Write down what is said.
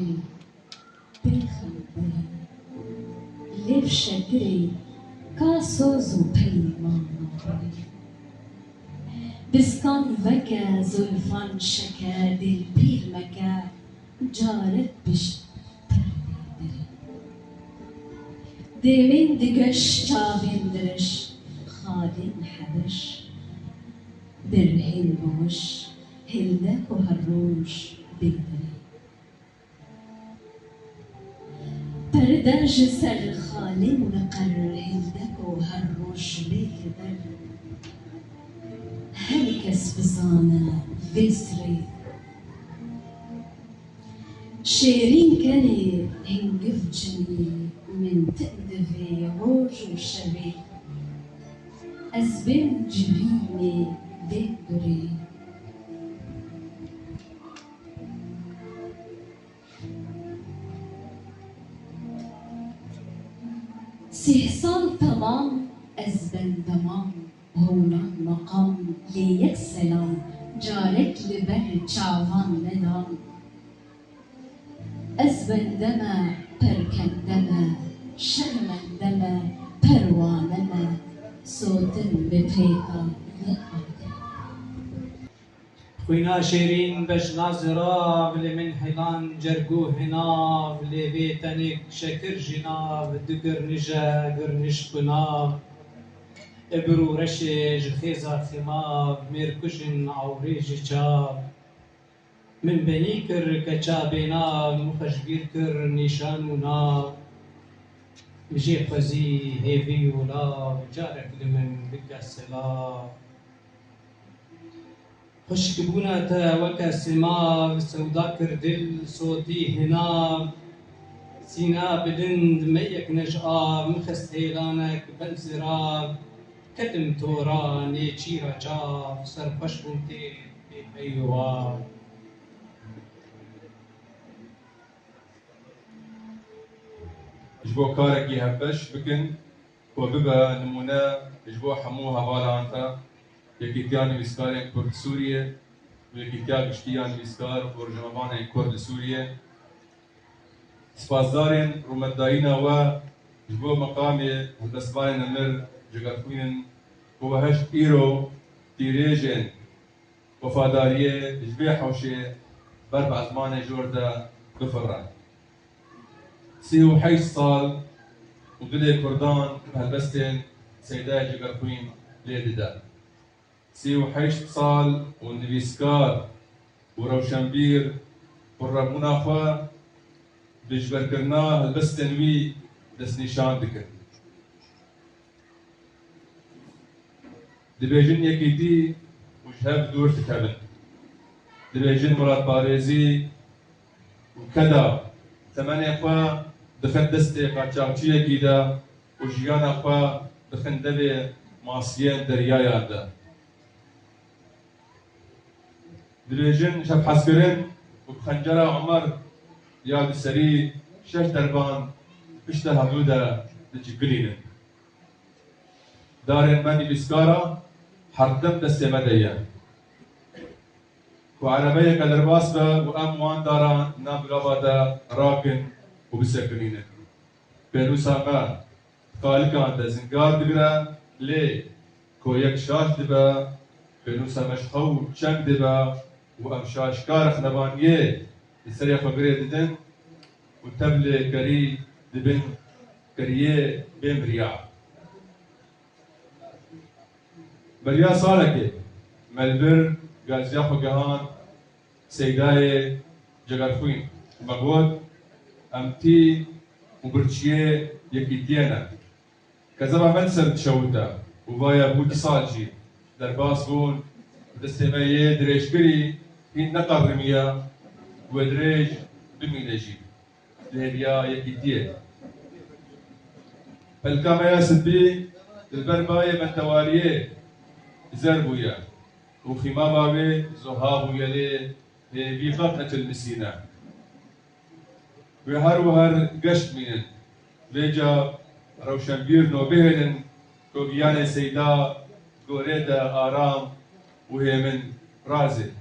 بری بخبری لب شکری کاسوز و پیمان بری بسکان وکه زلفان شکه دل پیر مکه جارت بش پردی دمین دگش چاوین درش خالین حبش درهین بوش هلدك وهالروش بقدري بردرج سر خالين نقر هلدك وهالروش بقدر هلكس بصانة بسري شيرين كاني هنقف جني من تقدفي روج وشبي أزبن جبيني بقدري سهسان تمام أزبن دمام هونا مقام ليك سلام جارك لبر چاوان ندام أزبن دما پرکن دما شرمن دما پروانما صوتن بپیکا خوينا شيرين بش ناظرة بلي من حيلان جرقو هنا بلي بيتنك شكر جنا بدقر نجا قرنش بنا ابرو رشج خيزا ثماب ميركجن عوريج جاب من بنيكر كتشابينا مخشبير كر نيشانونا بجي خوزي هيفي ولا بجارك لمن بك السلام خشك بونا وكا سما سودا كردل صوتي هنا سينا بدند ميك نجآ مخس هيلانك بنزراب كتم تورا نيچيرا جاب سرخوش بنتي بيوا جبو كاركي هبش بكن وببا نمونا جبو حموها بالانتا یکی تیان ویسکارین کرد سوریه و یکی تیان گشتیان ویسکار برجمانان کرد سوریه سپاسدارین رومدایینا و جبو مقامی هندسبان نمر جگرخوین و هشت ایرو تیریجن وفاداریه جبی حوشه بر بعضمان جوردا بفران 38 سال ودل كردان بهالبستن سيداء جگرخوین لیددا 38 سال ونویسکار و روشنبیر قربونا خوا بجبر کرنا هلبستن وی دست نشان دکن دبیجن یکی دی وجهب دور تکبن دبیجن مراد بارزی و کدا ثمانية خوا دخن دستي قاچاقچی یکی دا و جیانا خوا دخن دبی ماسیین دریایا دا دبيجن شب حسكرين وبخنجرة عمر يا بسري شش دربان بشتا هبودا دجبلين دارين ماني بسكارا حردم دستي مديا وعربية كدرباس با وام وان دارا نابلابادا راكن وبسكرين بيروسا ما خالقان دا زنگار دبرا لي كويك شاش دبا بيروسا مشخو چنگ دبا وامشاش كارخ نبانيه يسري خبري ددن وتبل كري دبن كريه بين رياح بريا صالك ملبر غازيا خجهان سيداي جگرخوين مغود امتي وبرشيه يكيتينا كذا من سرت شوتا وبايا بوتي صالجي درباس بون دستمايه دريشكري هين نقر رميا ودريج بمينجي لهبيا يكيتيه فالكاميا سبي البربايه من تواريه زربويا وخمامة بي زهاب ويلي في فتنة المسينة وهر وهر قشت منن بيجا روشنبير نوبهن كوبيان سيدا قوريدا آرام وهي من رازي